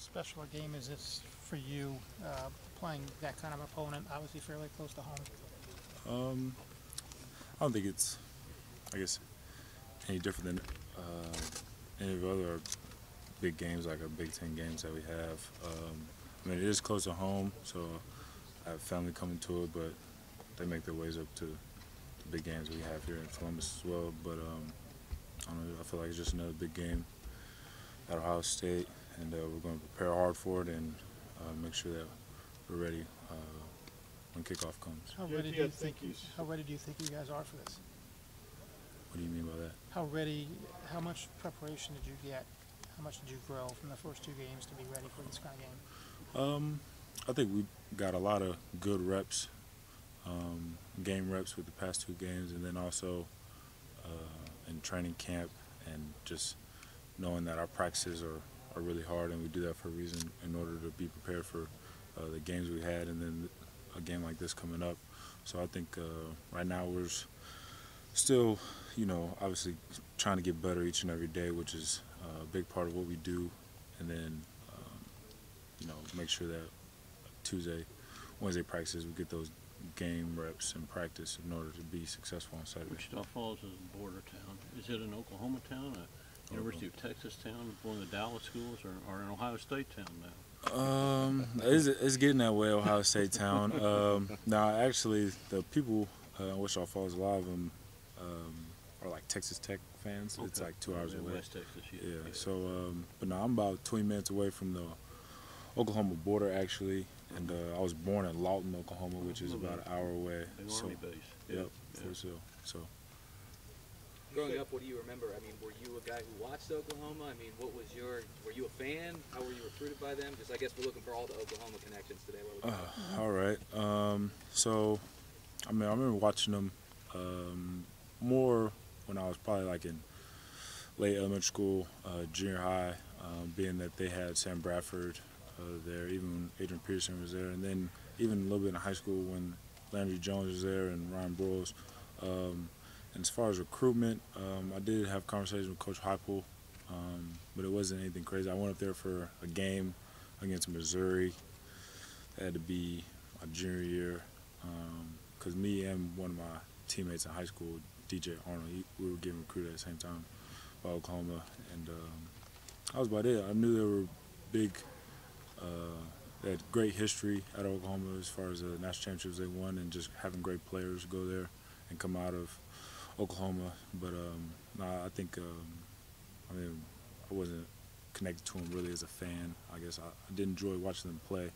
special a game is this for you, playing that kind of opponent, obviously fairly close to home? I don't think it's, I guess, any different than any of the other big games, like our Big Ten games that we have. I mean, it is close to home, so I have family coming to it, but they make their ways up to the big games we have here in Columbus as well. But I don't know, I feel like it's just another big game at Ohio State, and we're going to prepare hard for it and make sure that we're ready when kickoff comes. How ready do you think you guys are for this? What do you mean by that? How much preparation did you get? How much did you grow from the first two games to be ready for this kind of game? I think we got a lot of good reps, game reps with the past two games, and then also in training camp, and just knowing that our practices are really hard, and we do that for a reason, in order to be prepared for the games we had, and then a game like this coming up. So I think right now we're still, obviously trying to get better each and every day, which is a big part of what we do, and then make sure that Tuesday, Wednesday practices, we get those game reps and practice in order to be successful on Saturday. Wichita Falls is a border town. Is it an Oklahoma town, a University of Texas town, one of the Dallas schools, or an Ohio State town now? It's getting that way, Ohio State town. Now, actually, the people in Wichita Falls, a lot of them are like Texas Tech fans. Okay. It's like 2 hours away. West Texas, yeah. So, but no, I'm about 20 minutes away from the Oklahoma border, actually, and I was born in Lawton, Oklahoma, which is about an hour away. Big Army base. Yep, for sure. So. Growing up, what do you remember? I mean, were you a guy who watched Oklahoma? I mean, were you a fan? How were you recruited by them? Just, I guess we're looking for all the Oklahoma connections today. All right. So, I mean, I remember watching them more when I was probably like in late elementary school, junior high, being that they had Sam Bradford there, even Adrian Peterson was there, and then even a little bit in high school when Landry Jones was there and Ryan Broyles. And as far as recruitment, I did have conversations with Coach Heupel, but it wasn't anything crazy. I went up there for a game against Missouri. That had to be my junior year, because me and one of my teammates in high school, DJ Arnold, we were getting recruited at the same time by Oklahoma, and that was about it. I knew they were big. They had great history at Oklahoma as far as the national championships they won, and just having great players go there and come out of Oklahoma. But I think I wasn't connected to them really as a fan. I guess I did enjoy watching them play,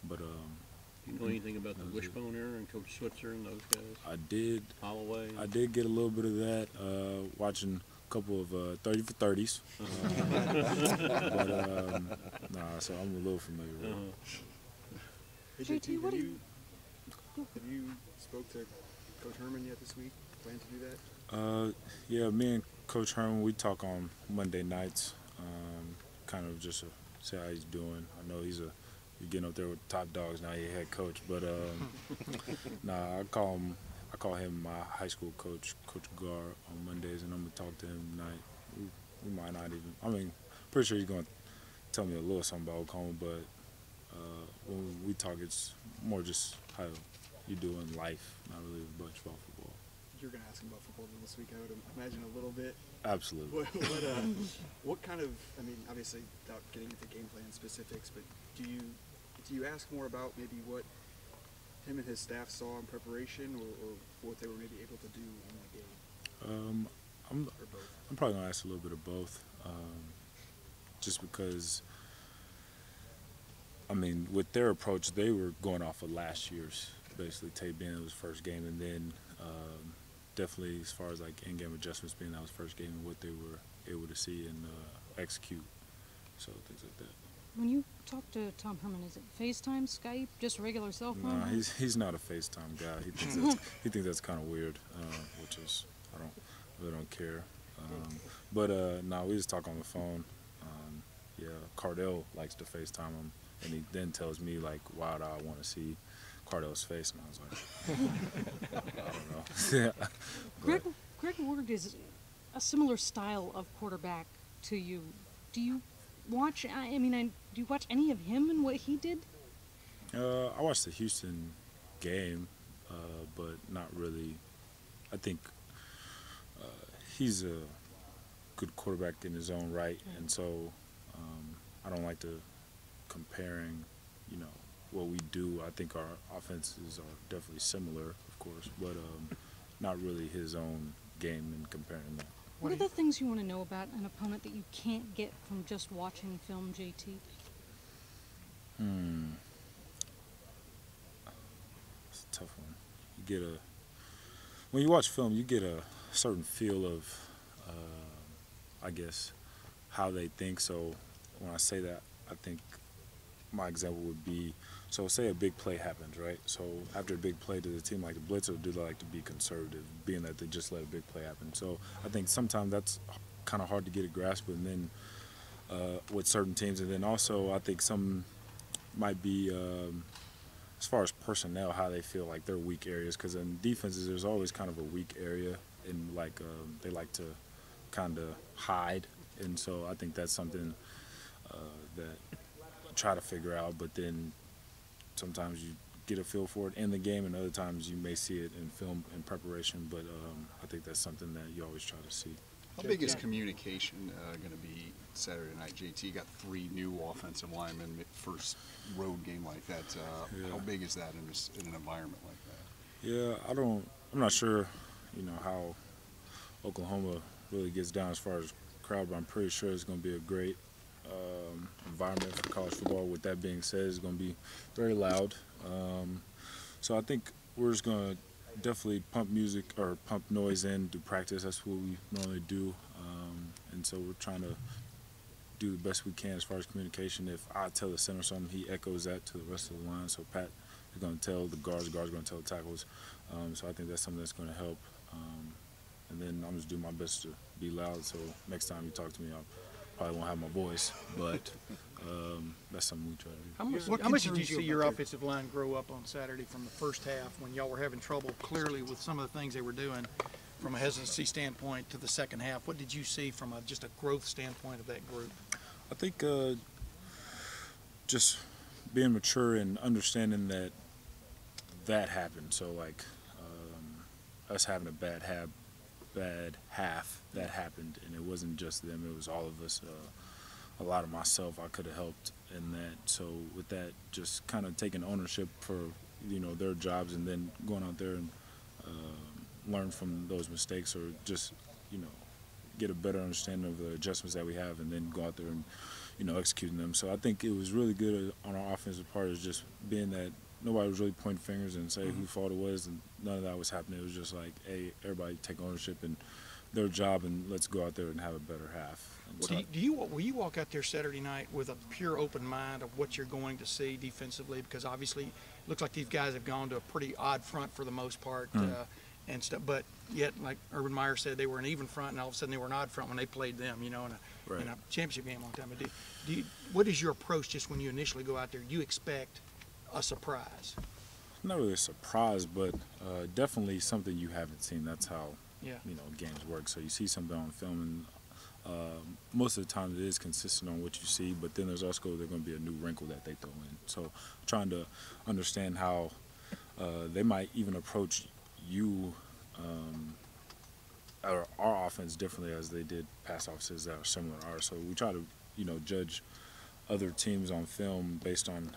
but you know anything about the Wishbone era and Coach Switzer and those guys? I did. Holloway. I did get a little bit of that watching a couple of 30 for 30s. But so I'm a little familiar with it. Hey, JT, have you spoke to Coach Herman yet this week? Plan to do that? Yeah, me and Coach Herman, we talk on Monday nights, kind of just to see how he's doing. I know you're getting up there with top dogs now, you're head coach, but I call him my high school coach, Coach Gar, on Mondays, and I'm gonna talk to him tonight. We might not even. I mean, pretty sure he's gonna tell me a little something about Oklahoma, but when we talk, it's more just how you do in life, not really much about football. You're going to ask him about football this week, I would imagine, a little bit. Absolutely. What kind of, I mean, obviously, without getting into game plan specifics, but do you ask more about maybe what him and his staff saw in preparation, or what they were maybe able to do in the game? Or both? I'm probably going to ask a little bit of both, just because, I mean, with their approach, they were going off of last year's, basically, tape being it was first game, and then definitely as far as like in-game adjustments being that was first game and what they were able to see and execute, so things like that. When you talk to Tom Herman, is it FaceTime, Skype, just regular cell phone? No, he's not a FaceTime guy. He thinks that's kind of weird, which is I really don't care. But no, we just talk on the phone. Yeah, Cardell likes to FaceTime him, and he then tells me like, "Why do I want to see Cardell's face?" And I was like, I don't know. Greg Ward is a similar style of quarterback to you. Do you watch? I mean, do you watch any of him and what he did? I watched the Houston game, but not really. I think he's a good quarterback in his own right, and so I don't like to comparing, what we do. I think our offenses are definitely similar, of course, but not really his own game and comparing them. What are the things you want to know about an opponent that you can't get from just watching film, JT? It's a tough one. When you watch film, you get a certain feel of, I guess, how they think. So when I say that, I think my example would be, so say a big play happens, right? So after a big play, does a team like the blitz, or do they like to be conservative, being that they just let a big play happen? So I think sometimes that's kind of hard to get a grasp, and then with certain teams, and then also I think some might be as far as personnel, how they feel like their weak areas, because in defenses there's always kind of a weak area, and like they like to kind of hide, and so I think that's something that I try to figure out, but then sometimes you get a feel for it in the game, and other times you may see it in film in preparation, but I think that's something that you always try to see. How big is communication going to be Saturday night? JT got 3 new offensive linemen, first road game like that. How big is that in an environment like that? Yeah, I'm not sure, how Oklahoma really gets down as far as crowd, but I'm pretty sure it's going to be a great environment for college football. With that being said, it's going to be very loud. So I think we're just going to definitely pump music or pump noise in to practice. That's what we normally do. And so we're trying to do the best we can as far as communication. If I tell the center something, he echoes that to the rest of the line. So Pat is going to tell the guards are going to tell the tackles. So I think that's something that's going to help. And then I'm just doing my best to be loud. So next time you talk to me, I probably won't have my voice, but that's something we try to do. How much did you see your offensive line grow up on Saturday from the first half when y'all were having trouble clearly with some of the things they were doing from a hesitancy standpoint to the second half? What did you see from just a growth standpoint of that group? I think just being mature and understanding that happened. So like us having a bad half that happened, and it wasn't just them, it was all of us. A lot of myself, I could have helped in that. So with that, just kind of taking ownership for their jobs, and then going out there and learn from those mistakes, or just get a better understanding of the adjustments that we have, and then go out there and executing them. So I think it was really good on our offensive part, is just being that nobody was really pointing fingers and saying whose fault it was, and none of that was happening. It was just like, hey, everybody take ownership and their job, and let's go out there and have a better half. Well, will you walk out there Saturday night with a pure open mind of what you're going to see defensively? Because obviously it looks like these guys have gone to a pretty odd front for the most part, and stuff. But yet, like Urban Meyer said, they were an even front, and all of a sudden they were an odd front when they played them, in a championship game a long time. But what is your approach just when you initially go out there? Do you expect a surprise? Not really a surprise, but definitely something you haven't seen. That's how games work. So you see something on film, and most of the time it is consistent on what you see, but then there's also going to be a new wrinkle that they throw in. So trying to understand how they might even approach you or our offense differently as they did past offenses that are similar to ours. So we try to judge other teams on film based on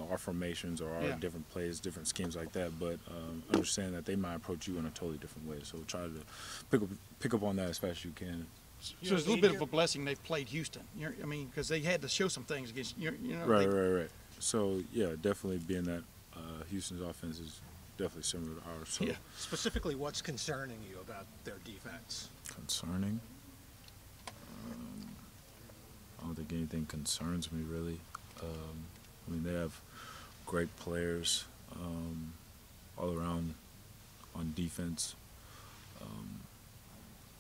our formations or our different plays, different schemes like that, but understand that they might approach you in a totally different way. So try to pick up on that as fast as you can. So it's a little bit of a blessing they've played Houston. Because they had to show some things against Right. So yeah, definitely being that Houston's offense is definitely similar to ours. So. Yeah. Specifically, what's concerning you about their defense? Concerning? I don't think anything concerns me really. They have great players all around on defense.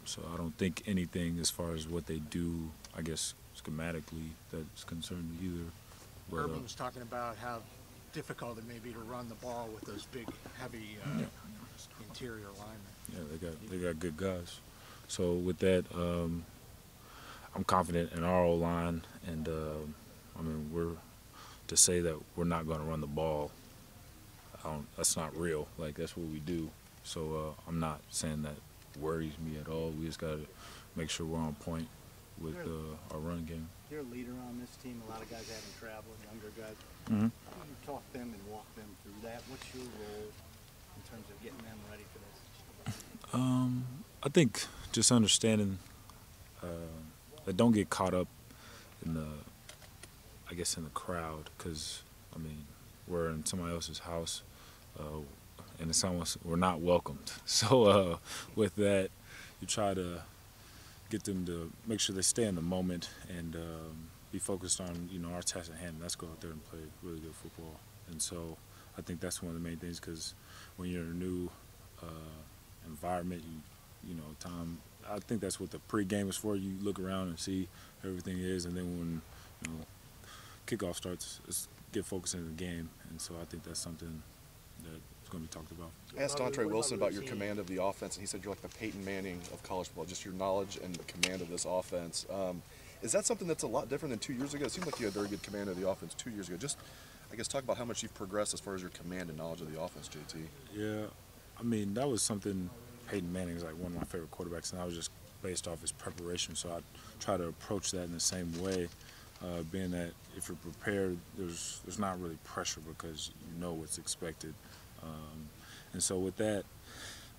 So I don't think anything as far as what they do, I guess, schematically, that's concerned me either. But, Urban was talking about how difficult it may be to run the ball with those big, heavy interior linemen. Yeah, they got good guys. So with that, I'm confident in our O-line, and I mean, to say that we're not going to run the ball, that's not real. Like, that's what we do. So I'm not saying that worries me at all. We just got to make sure we're on point with our run game. You're a leader on this team. A lot of guys haven't traveled, younger guys. Mm-hmm. How do you talk them and walk them through that? What's your role in terms of getting them ready for this? I think just understanding that don't get caught up in the crowd, because I mean, we're in somebody else's house, and it's almost we're not welcomed. So with that, you try to get them to make sure they stay in the moment and be focused on our task at hand. And that's go out there and play really good football. And so I think that's one of the main things, because when you're in a new environment, Tom, I think that's what the pregame is for. You look around and see everything is, and then when kickoff starts, it's get focused in the game. And so I think that's something that's going to be talked about. I asked Dontre Wilson about your command of the offense, and he said you're like the Peyton Manning of college football, just your knowledge and the command of this offense. Is that something that's a lot different than 2 years ago? It seemed like you had very good command of the offense 2 years ago. Just, I guess, talk about how much you've progressed as far as your command and knowledge of the offense, JT. Yeah, I mean, that was something. Peyton Manning is like one of my favorite quarterbacks, and I was just based off his preparation. So I try to approach that in the same way, being that if you're prepared, there's not really pressure because you know what's expected. And so with that,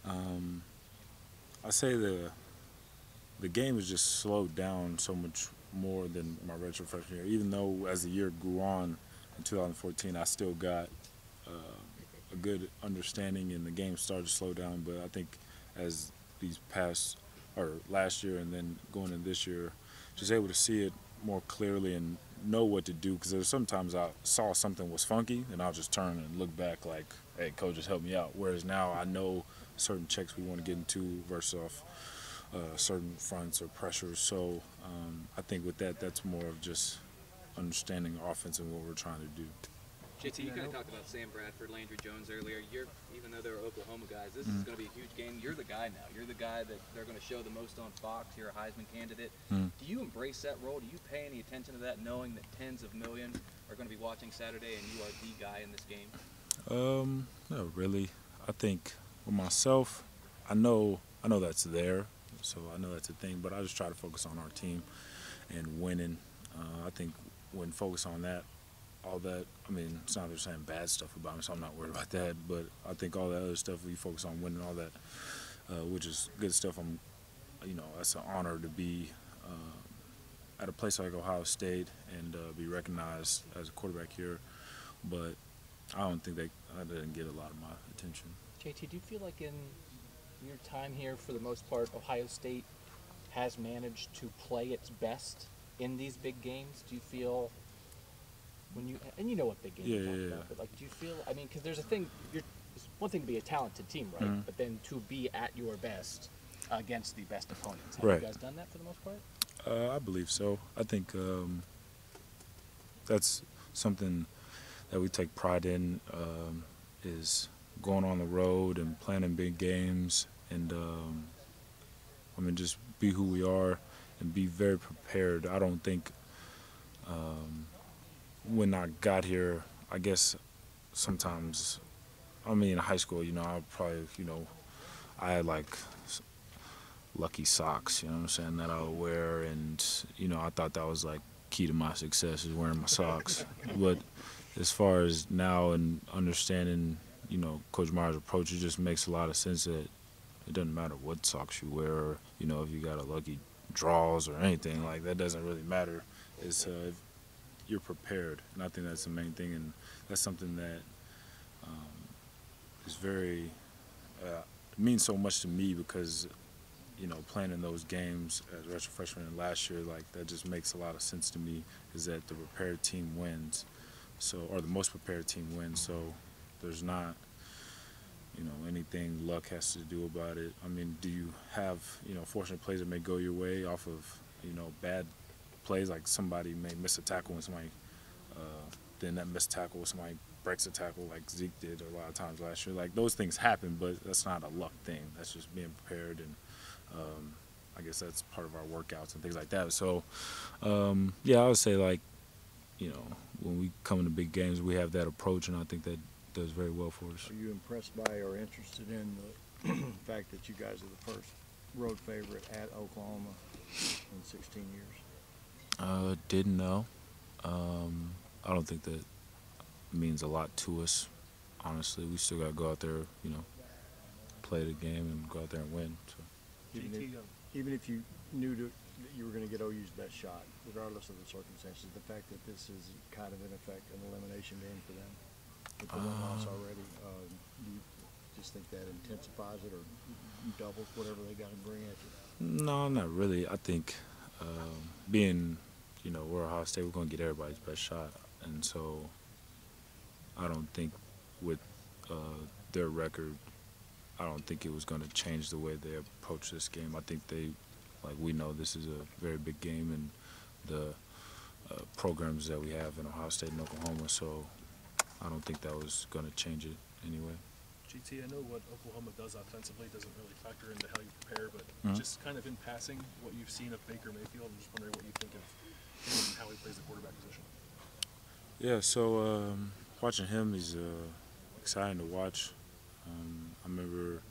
I say the game has just slowed down so much more than my redshirt freshman year. Even though as the year grew on in 2014, I still got a good understanding and the game started to slow down. But I think as last year and then going into this year, just able to see it more clearly and know what to do, because there's sometimes I saw something was funky and I'll just turn and look back like, hey, coach, just help me out. Whereas now I know certain checks we want to get into versus off certain fronts or pressures. So I think with that, that's more of just understanding offense and what we're trying to do. JT, you kind of talked about Sam Bradford, Landry Jones earlier. Even though they're Oklahoma guys, this is going to be a huge game. You're the guy now. You're the guy that they're going to show the most on Fox. You're a Heisman candidate. Do you embrace that role? Do you pay any attention to that, knowing that tens of millions are going to be watching Saturday and you are the guy in this game? No, really. I think with myself, I know that's there, so I know that's a thing. But I just try to focus on our team and winning. I think when focus on that. All that, I mean, it's not they're saying bad stuff about me, so I'm not worried about that. But I think all that other stuff, we focus on winning, all that, which is good stuff. That's an honor to be at a place like Ohio State and be recognized as a quarterback here. But I don't think I didn't get a lot of my attention. JT, do you feel like in your time here, for the most part, Ohio State has managed to play its best in these big games? Do you feel... you know what big game you're talking about, but like, do you feel? I mean, because there's a thing. It's one thing to be a talented team, right? But then to be at your best against the best opponents. Have you guys done that for the most part? I believe so. I think that's something that we take pride in. Is going on the road and playing in big games, and just be who we are and be very prepared. I don't think. When I got here, I guess sometimes, in high school, I probably, I had like lucky socks, what I'm saying, that I would wear. And, I thought that was like key to my success is wearing my socks. But as far as now and understanding, Coach Meyer's approach, it just makes a lot of sense that it doesn't matter what socks you wear or, if you got a lucky draws or anything, like that doesn't really matter. It's you're prepared, and I think that's the main thing, and that's something that is very means so much to me because playing in those games as a redshirt freshman and last year, like that just makes a lot of sense to me. Is that the prepared team wins, or the most prepared team wins. So there's not anything luck has to do about it. I mean, do you have fortunate plays that may go your way off of bad plays, like somebody may miss a tackle and somebody then that missed tackle, somebody breaks a tackle like Zeke did a lot of times last year. Like those things happen, but that's not a luck thing. That's just being prepared and I guess that's part of our workouts and things like that. So, yeah, I would say, like, you know, when we come into big games, we have that approach, and I think that does very well for us. Are you impressed by or interested in the fact that you guys are the first road favorite at Oklahoma in 16 years? Didn't know. I don't think that means a lot to us, honestly. We still got to go out there, you know, play the game and go out there and win. So. Even if you knew that you were going to get OU's best shot, regardless of the circumstances, the fact that this is kind of, in effect, an elimination game for them, with the one loss already, do you just think that intensifies it or doubles whatever they got to bring at you? No, not really. I think being, you know, we're Ohio State, we're going to get everybody's best shot. And so I don't think with their record, I don't think it was going to change the way they approach this game. I think we know this is a very big game, and the programs that we have in Ohio State and Oklahoma, so I don't think that was going to change it anyway. GT, I know what Oklahoma does offensively doesn't really factor into how you prepare, but just kind of in passing, what you've seen of Baker Mayfield, I'm just wondering what you think of him and how he plays the quarterback position. Yeah, so watching him, he's exciting to watch. I remember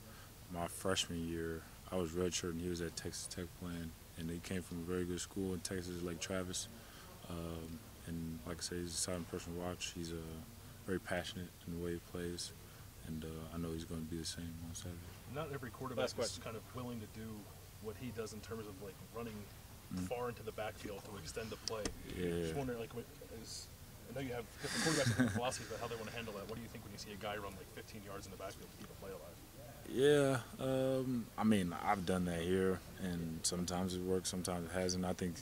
my freshman year, I was redshirt and he was at Texas Tech playing, and he came from a very good school in Texas, Lake Travis. And like I say, he's an exciting person to watch. He's very passionate in the way he plays, and I know he's going to be the same on Saturday. Not every quarterback is kind of willing to do what he does in terms of like running far into the backfield to extend the play. Yeah. Just wondering, like, I know you have different quarterbacks with different philosophies about how they want to handle that. What do you think when you see a guy run like 15 yards in the backfield to keep a play alive? Yeah, I mean, I've done that here, and sometimes it works, sometimes it hasn't. I think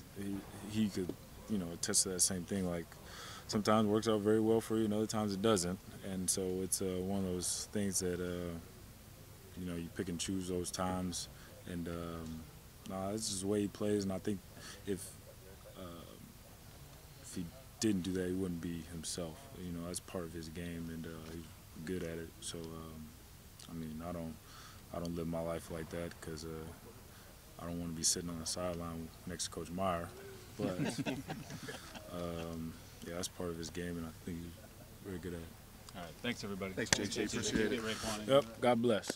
he could, you know, attest to that same thing. Like, sometimes it works out very well for you, and other times it doesn't. And so it's one of those things that, you know, you pick and choose those times. And it's just the way he plays, and I think if he didn't do that, he wouldn't be himself. You know, that's part of his game, and he's good at it. So, I mean, I don't live my life like that because I don't want to be sitting on the sideline next to Coach Meyer. But yeah, that's part of his game, and I think he's very good at it. All right, thanks everybody. Thanks, JT. Appreciate it. Yep. God bless.